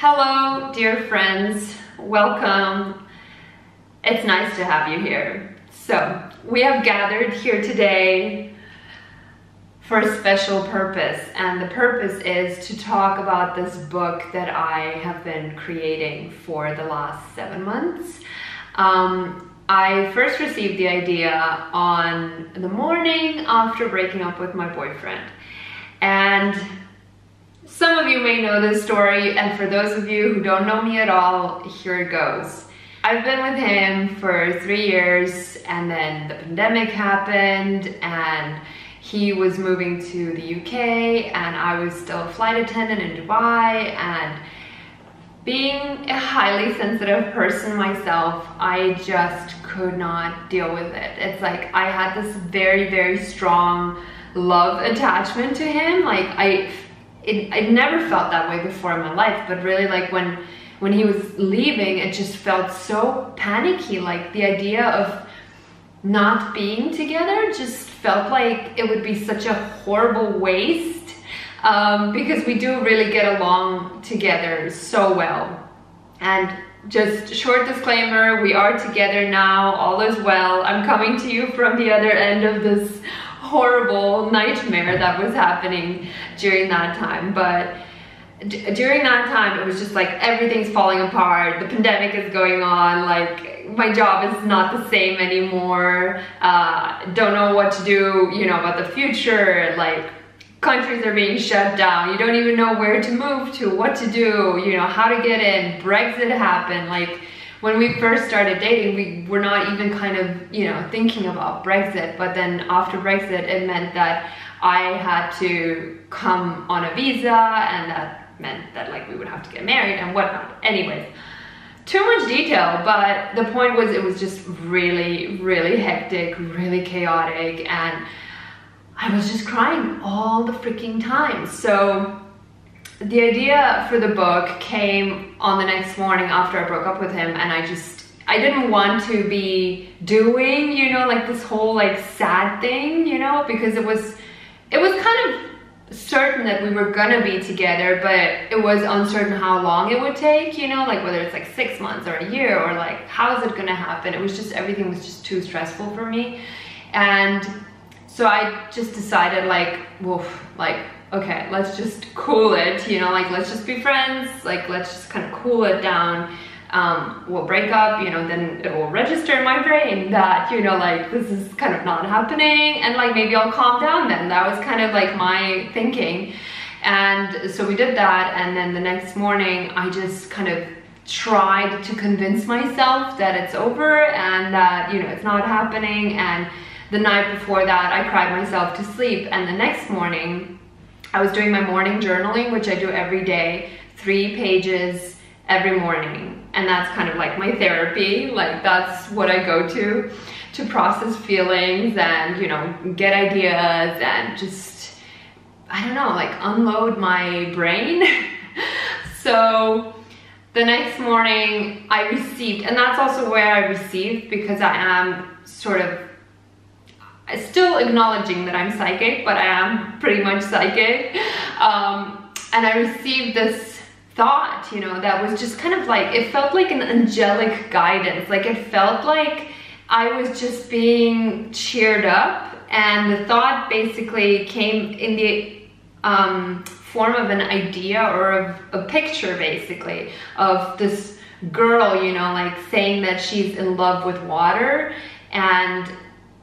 Hello, dear friends. Welcome. It's nice to have you here. So, we have gathered here today for a special purpose, and the purpose is to talk about this book that I have been creating for the last 7 months. I first received the idea on the morning after breaking up with my boyfriend, and some of you may know this story, and for those of you who don't know me at all, here it goes. I've been with him for 3 years, and then the pandemic happened, and he was moving to the UK, and I was still a flight attendant in Dubai, and being a highly sensitive person myself, I just could not deal with it. It's like I had this very, very strong love attachment to him. Like I never felt that way before in my life, but really like when he was leaving, it just felt so panicky. Like the idea of not being together just felt like it would be such a horrible waste, because we do really get along together so well. And just short disclaimer, we are together now, all is well. I'm coming to you from the other end of this horrible nightmare that was happening during that time. But during that time, it was just like everything's falling apart, the pandemic is going on, like my job is not the same anymore, don't know what to do, you know, about the future, like countries are being shut down, you don't even know where to move to, what to do, you know, how to get in, Brexit happened. Like when we first started dating, we were not even kind of, you know, thinking about Brexit, but then after Brexit, it meant that I had to come on a visa, and that meant that like we would have to get married and whatnot. Anyways, too much detail, but the point was it was just really, really hectic, really chaotic, and I was just crying all the freaking time. So the idea for the book came on the next morning after I broke up with him, and I didn't want to be doing, you know, like this whole like sad thing, you know, because it was kind of certain that we were gonna be together, but it was uncertain how long it would take, you know, like whether it's like 6 months or a year, or like how is it gonna happen. It was just, everything was just too stressful for me. And so I just decided like, woof, like, okay, let's just cool it, you know, like let's just be friends, like let's just kind of cool it down. We'll break up, you know, then it will register in my brain that, you know, like this is kind of not happening, and like maybe I'll calm down then. That was kind of like my thinking. And so we did that, and then the next morning I just kind of tried to convince myself that it's over and that, you know, it's not happening. And the night before that I cried myself to sleep, and the next morning I was doing my morning journaling, which I do every day, 3 pages every morning. And that's kind of like my therapy. Like that's what I go to process feelings and, you know, get ideas and just, I don't know, like unload my brain. So the next morning I received, and that's also where I received, because I am sort of still acknowledging that I'm psychic, but I am pretty much psychic. And I received this thought, you know, that was just kind of like, it felt like an angelic guidance. Like it felt like I was just being cheered up, and the thought basically came in the form of an idea or of a picture, basically, of this girl, you know, like saying that she's in love with water, and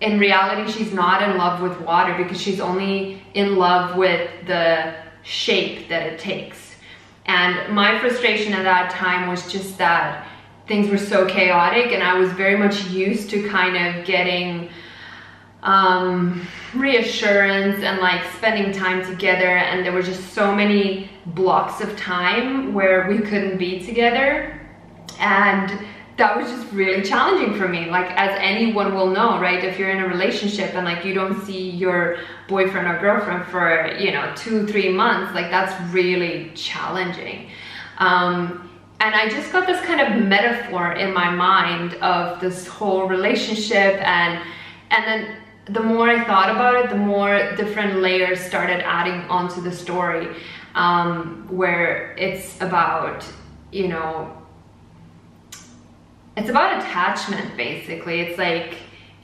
in reality she's not in love with water, because she's only in love with the shape that it takes. And my frustration at that time was just that things were so chaotic, and I was very much used to kind of getting reassurance and like spending time together, and there were just so many blocks of time where we couldn't be together, and that was just really challenging for me. Like, as anyone will know, right, if you're in a relationship and like you don't see your boyfriend or girlfriend for, you know, 2-3 months, like that's really challenging. And I just got this kind of metaphor in my mind of this whole relationship, and then the more I thought about it, the more different layers started adding onto the story, where it's about you know, it's about attachment basically. It's like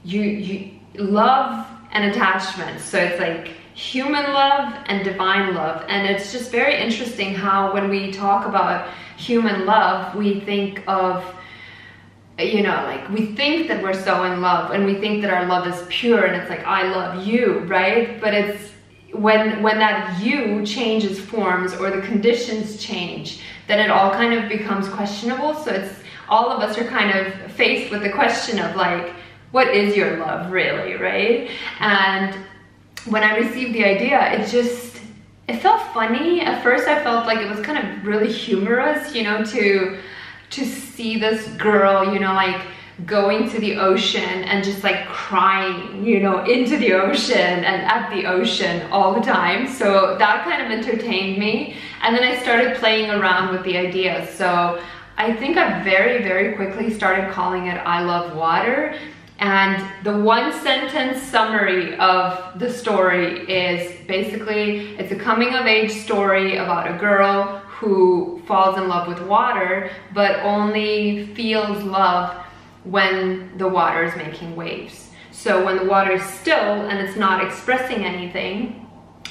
you love and attachment. So it's like human love and divine love. And it's just very interesting how when we talk about human love, we think of, you know, like we think that we're so in love and we think that our love is pure and it's like, I love you, right? But it's when that you changes forms or the conditions change, then it all kind of becomes questionable. So it's, all of us are kind of faced with the question of like, what is your love really, right? And when I received the idea, it felt funny. At first I felt like it was kind of really humorous, you know, to see this girl, you know, like going to the ocean and just like crying, you know, into the ocean and at the ocean all the time. So that kind of entertained me. And then I started playing around with the idea. So I think I very, very quickly started calling it I Love Water. And the one sentence summary of the story is basically, it's a coming of age story about a girl who falls in love with water, but only feels love when the water is making waves. So when the water is still and it's not expressing anything,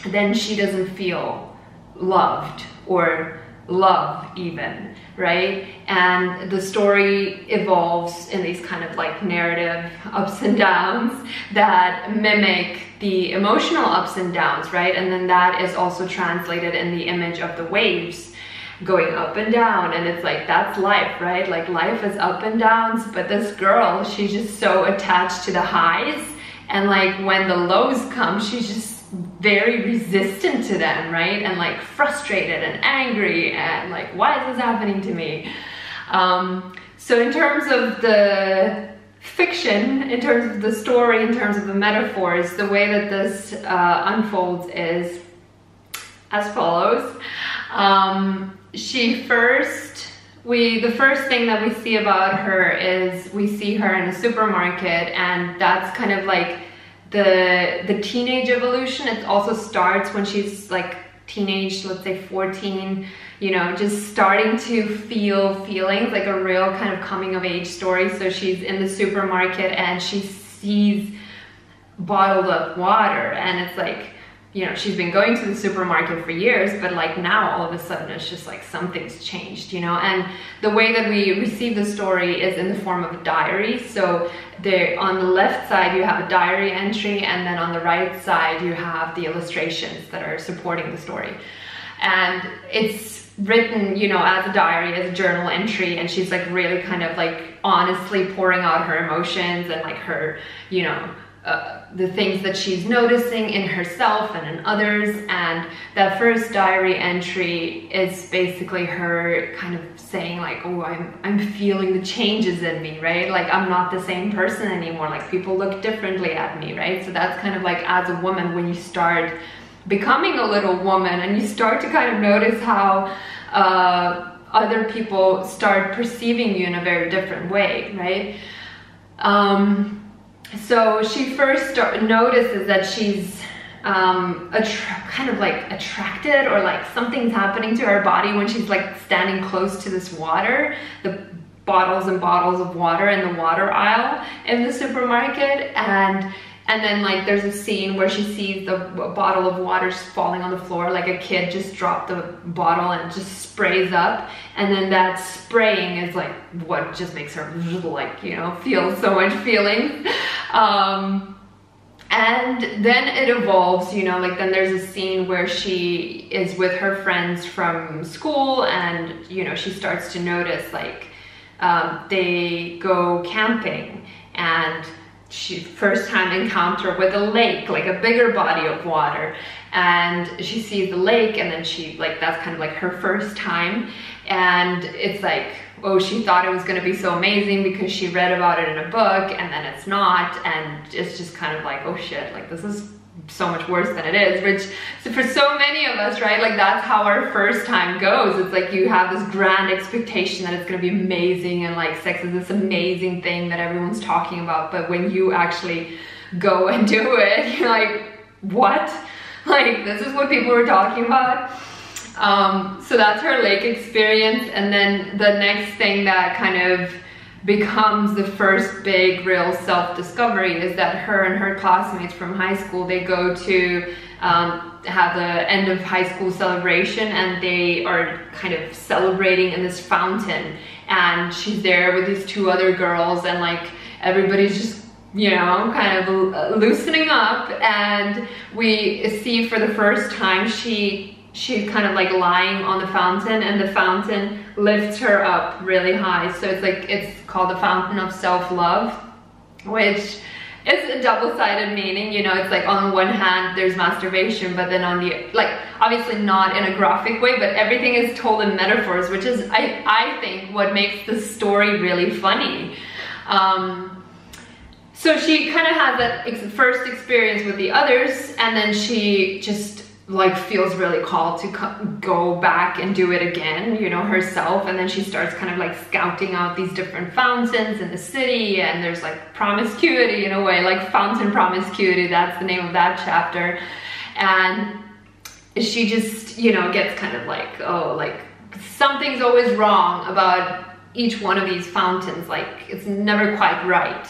then she doesn't feel loved or love even, right? And the story evolves in these kind of like narrative ups and downs that mimic the emotional ups and downs, right? And then that is also translated in the image of the waves going up and down. And it's like, that's life, right? Like life is up and downs, but this girl, she's just so attached to the highs. And like when the lows come, she's just very resistant to them, right? And like frustrated and angry and like, why is this happening to me? So in terms of the fiction, in terms of the story, in terms of the metaphors, the way that this unfolds is as follows. The first thing that we see about her is we see her in a supermarket, and that's kind of like the teenage evolution. It also starts when she's like teenage, let's say 14, you know, just starting to feel feelings, like a real kind of coming of age story. So she's in the supermarket and she sees bottled up water, and it's like, you know, she's been going to the supermarket for years, but like now all of a sudden it's just like something's changed, you know. And the way that we receive the story is in the form of a diary. So there, on the left side you have a diary entry, and then on the right side you have the illustrations that are supporting the story. And it's written, you know, as a diary, as a journal entry, and she's like really kind of like honestly pouring out her emotions and like her, you know, the things that she's noticing in herself and in others. And that first diary entry is basically her kind of saying like, oh, I'm feeling the changes in me, right? Like I'm not the same person anymore, like people look differently at me, right? So that's kind of like, as a woman, when you start becoming a little woman and you start to kind of notice how other people start perceiving you in a very different way, right? So she first notices that she's kind of like attracted, or like something's happening to her body when she's like standing close to this water, the bottles and bottles of water in the water aisle in the supermarket. And then like there's a scene where she sees the bottle of water falling on the floor, like a kid just dropped the bottle and just sprays up. And then that spraying is like what just makes her like, you know, feel so much feeling. And then it evolves, you know, like then there's a scene where she is with her friends from school, and, you know, she starts to notice like they go camping, and she first time encounter with a lake, like a bigger body of water, and she sees the lake, and then she like, that's kind of like her first time. And it's like, oh, she thought it was going to be so amazing because she read about it in a book, and then it's not, and it's just kind of like, oh shit, like this is so much worse than it is. Which, so for so many of us, right, like that's how our first time goes. It's like you have this grand expectation that it's going to be amazing, and like sex is this amazing thing that everyone's talking about, but when you actually go and do it, you're like, what? Like this is what people were talking about? So that's her lake experience. And then the next thing that kind of becomes the first big real self-discovery is that her and her classmates from high school, they go to have the end of high school celebration, and they are kind of celebrating in this fountain, and she's there with these two other girls, and like everybody's just, you know, kind of loosening up, and we see for the first time she's kind of like lying on the fountain, and the fountain lifts her up really high. So it's like, it's called the fountain of self-love, which is a double-sided meaning, you know. It's like on one hand there's masturbation, but then on the, like, obviously not in a graphic way, but everything is told in metaphors, which is I think what makes the story really funny. So she kind of had that first experience with the others, and then she just like feels really called to go back and do it again, you know, herself. And then she starts kind of like scouting out these different fountains in the city, and there's like promiscuity in a way, like fountain promiscuity, that's the name of that chapter. And she just, you know, gets kind of like, oh, like something's always wrong about each one of these fountains, like it's never quite right.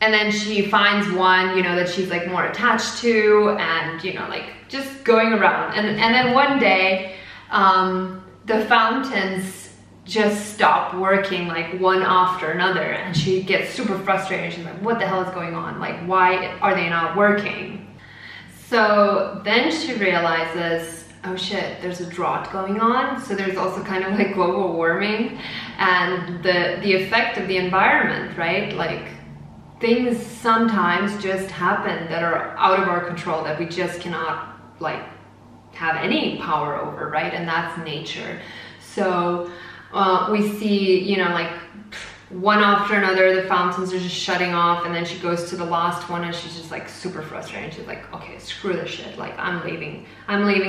And then she finds one, you know, that she's like more attached to, and, you know, like just going around. And then one day, the fountains just stop working, like one after another, and she gets super frustrated. She's like, what the hell is going on? Like, why are they not working? So then she realizes, oh shit, there's a drought going on. So there's also kind of like global warming and the effect of the environment, right? Like, things sometimes just happen that are out of our control, that we just cannot like have any power over, right? And that's nature. So we see, you know, like one after another, the fountains are just shutting off, and then she goes to the last one, and she's just like super frustrated. She's like, okay, screw this shit, like I'm leaving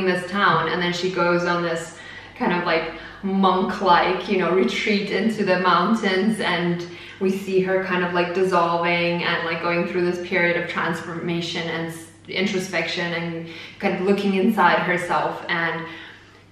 this town. And then she goes on this kind of like monk-like, you know, retreat into the mountains, and we see her kind of like dissolving and like going through this period of transformation and introspection and kind of looking inside herself. And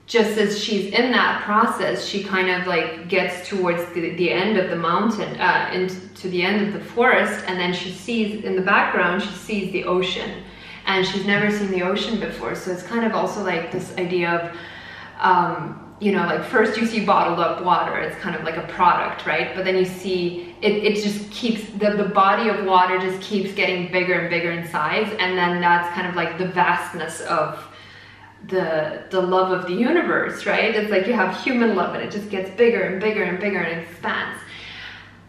just as she's in that process, she kind of like gets towards the end of the mountain, into the end of the forest, and then she sees in the background, she sees the ocean, and she's never seen the ocean before. So it's kind of also like this idea of, you know, like first you see bottled up water, it's kind of like a product, right? But then you see it just keeps, the body of water just keeps getting bigger and bigger in size, and then that's kind of like the vastness of the love of the universe, right? It's like you have human love, and it just gets bigger and bigger and bigger and expands.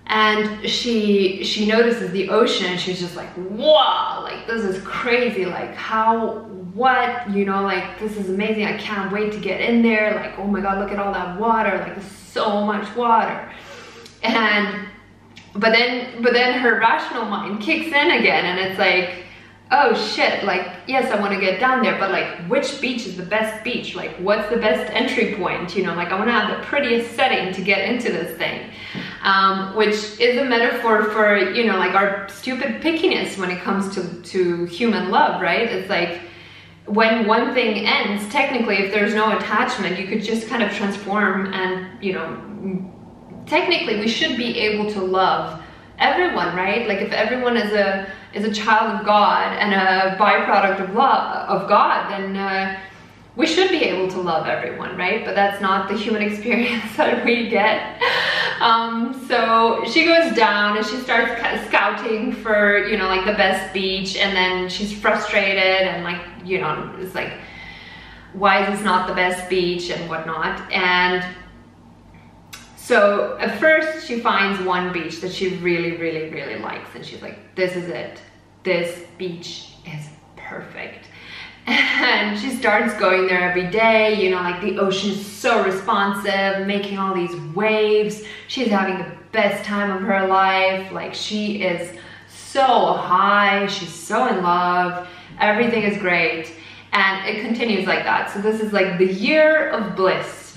And she notices the ocean, and she's just like, wow, like this is crazy, like how, what, you know, like this is amazing, I can't wait to get in there, like oh my god, look at all that water, like there's so much water. And but then her rational mind kicks in again, and it's like, oh shit, like yes, I want to get down there, but like which beach is the best beach? Like what's the best entry point? You know, like I want to have the prettiest setting to get into this thing, which is a metaphor for, you know, like our stupid pickiness when it comes to human love, right? It's like when one thing ends, technically, if there's no attachment, you could just kind of transform, and, you know, technically we should be able to love everyone, right? Like if everyone is a child of God and a byproduct of love of God, then we should be able to love everyone, right? But that's not the human experience that we get. So she goes down and she starts kind of scouting for, you know, like the best beach, and then she's frustrated and like, you know, it's like, why is this not the best beach and whatnot? And so at first she finds one beach that she really, really, really likes, and she's like, this is it. This beach is perfect. And she starts going there every day, you know, like the ocean is so responsive, making all these waves. She's having the best time of her life. Like she is so high, she's so in love, everything is great. And it continues like that. So this is like the year of bliss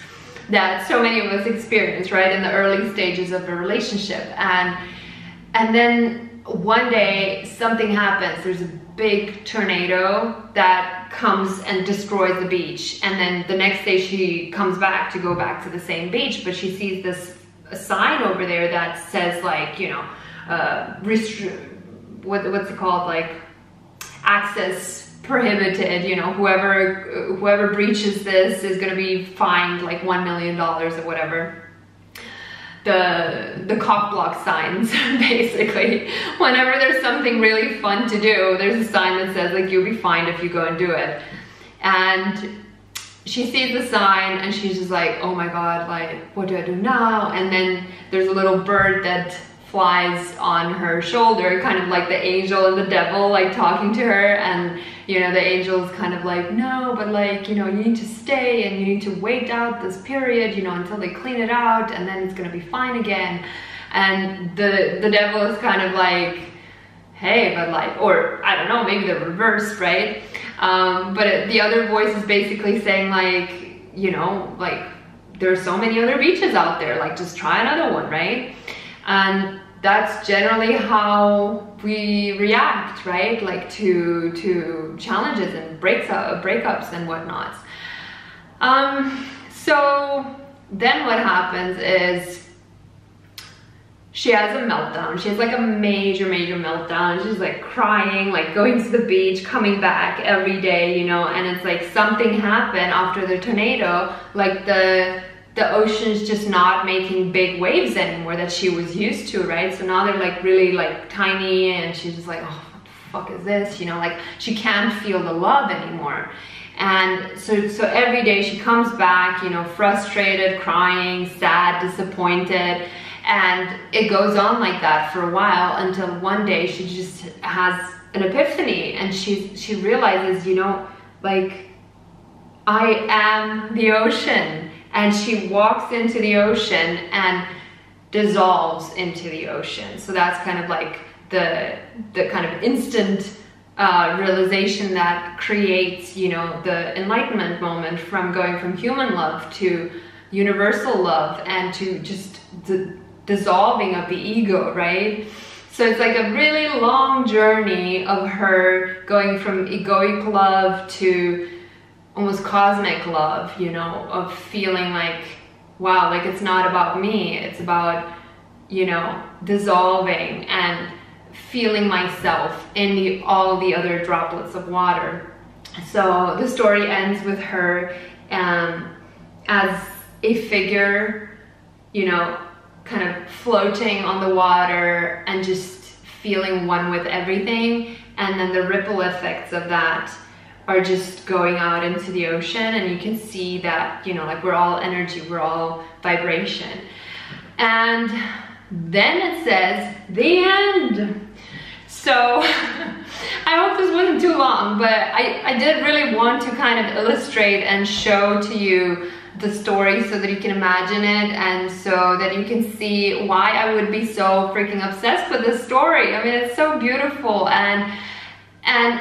that so many of us experience, right, in the early stages of a relationship. And then one day something happens. There's a big tornado that comes and destroys the beach, and then the next day she comes back to go back to the same beach, but she sees this sign over there that says, like, you know, what's it called, like, access prohibited, you know, whoever breaches this is going to be fined like $1 million or whatever. The cock block signs, basically. Whenever there's something really fun to do, there's a sign that says, like, you'll be fined if you go and do it. And she sees the sign and she's just like, oh my God, like, what do I do now? And then there's a little bird that flies on her shoulder, kind of like the angel and the devil, like, talking to her. And, you know, the angel's kind of like, no, but, like, you know, you need to stay and you need to wait out this period, you know, until they clean it out, and then it's gonna be fine again. And the devil is kind of like, hey, but, like, or I don't know, maybe the reverse, right? But the other voice is basically saying, like, you know, like, there's so many other beaches out there, like, just try another one, right? And that's generally how we react, right? Like, to challenges and breakups and whatnot. So then what happens is she has a meltdown. She has like a major meltdown. She's like crying, like going to the beach, coming back every day, you know, and it's like something happened after the tornado, like the ocean's just not making big waves anymore that she was used to, right? So now they're like really like tiny, and she's just like, oh, what the fuck is this? You know, like, she can't feel the love anymore. And so every day she comes back, you know, frustrated, crying, sad, disappointed, and it goes on like that for a while until one day she just has an epiphany, and she realizes, you know, like, I am the ocean. And she walks into the ocean and dissolves into the ocean. So that's kind of like the kind of instant realization that creates, you know, the enlightenment moment from going from human love to universal love, and to just the dissolving of the ego, right? So it's like a really long journey of her going from egoic love to almost cosmic love, you know, of feeling like, wow, like, it's not about me, it's about, you know, dissolving and feeling myself in all the other droplets of water. So the story ends with her as a figure, you know, kind of floating on the water and just feeling one with everything, and then the ripple effects of that are just going out into the ocean, and you can see that, you know, like, we're all energy, we're all vibration. And then it says the end. So I hope this wasn't too long, but I did really want to kind of illustrate and show to you the story so that you can imagine it, and so that you can see why I would be so freaking obsessed with this story. I mean, it's so beautiful, and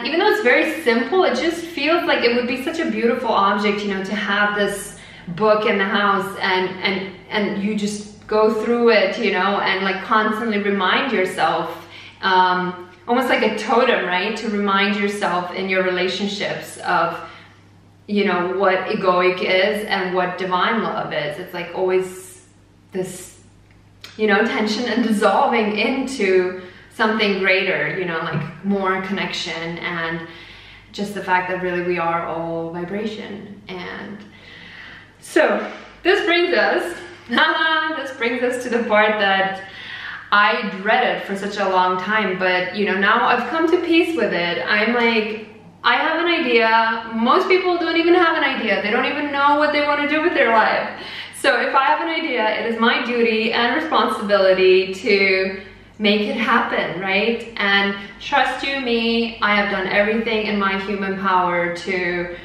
even though it's very simple, it just feels like it would be such a beautiful object, you know, to have this book in the house, and you just go through it, you know, and like constantly remind yourself, almost like a totem, right? To remind yourself in your relationships of, you know, what egoic is and what divine love is. It's like always this, you know, tension and dissolving into something greater, you know, like more connection, and just the fact that really we are all vibration. And so this brings us to the part that I dreaded for such a long time, but, you know, now I've come to peace with it. I'm like, I have an idea. Most people don't even have an idea. They don't even know what they want to do with their life. So if I have an idea, it is my duty and responsibility to make it happen, right? And trust you me, I have done everything in my human power to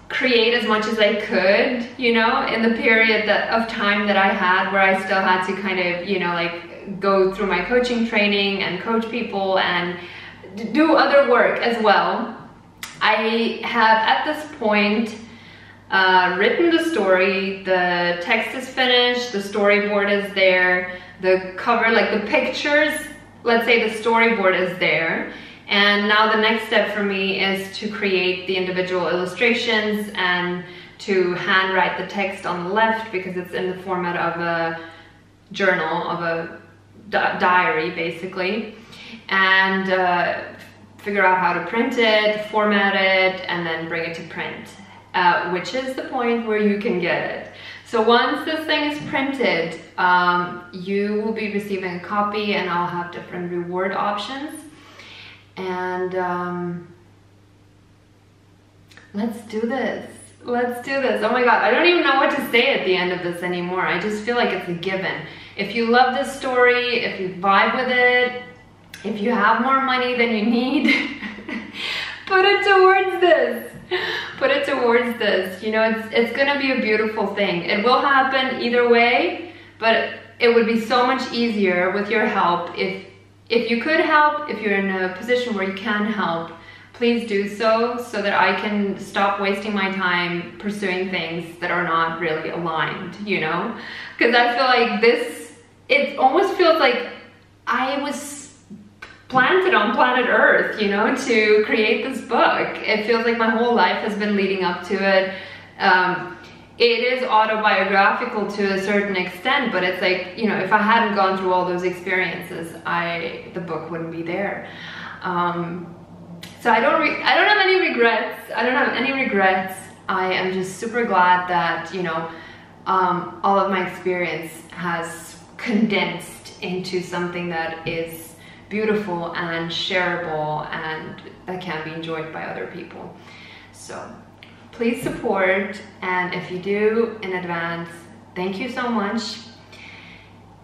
create as much as I could, you know, in the period of time that I had, where I still had to kind of, you know, like, go through my coaching training and coach people and do other work as well. I have at this point written the story, the text is finished, the storyboard is there, the cover, like the pictures, let's say the storyboard is there, And now the next step for me is to create the individual illustrations and to handwrite the text on the left, because it's in the format of a journal, of a diary basically, and figure out how to print it, format it, and then bring it to print, which is the point where you can get it. So once this thing is printed, you will be receiving a copy, and I'll have different reward options. And let's do this. Let's do this. Oh my God, I don't even know what to say at the end of this anymore. I just feel like it's a given. If you love this story, if you vibe with it, if you have more money than you need, put it towards this. Put it towards this. You know, it's gonna be a beautiful thing. It will happen either way, but it would be so much easier with your help. If you could help, if you're in a position where you can help, please do so that I can stop wasting my time pursuing things that are not really aligned, you know? Because I feel like this, it almost feels like I was planted on planet Earth, you know, to create this book. It feels like my whole life has been leading up to it. It is autobiographical to a certain extent, but it's like, you know, if I hadn't gone through all those experiences, the book wouldn't be there. So I don't have any regrets. I don't have any regrets. I am just super glad that, you know, all of my experience has condensed into something that is beautiful and shareable and that can be enjoyed by other people. So please support, and if you do, in advance, thank you so much.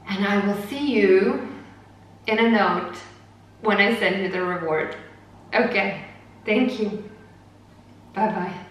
And I will see you in a note when I send you the reward. Okay, thank you. Bye-bye.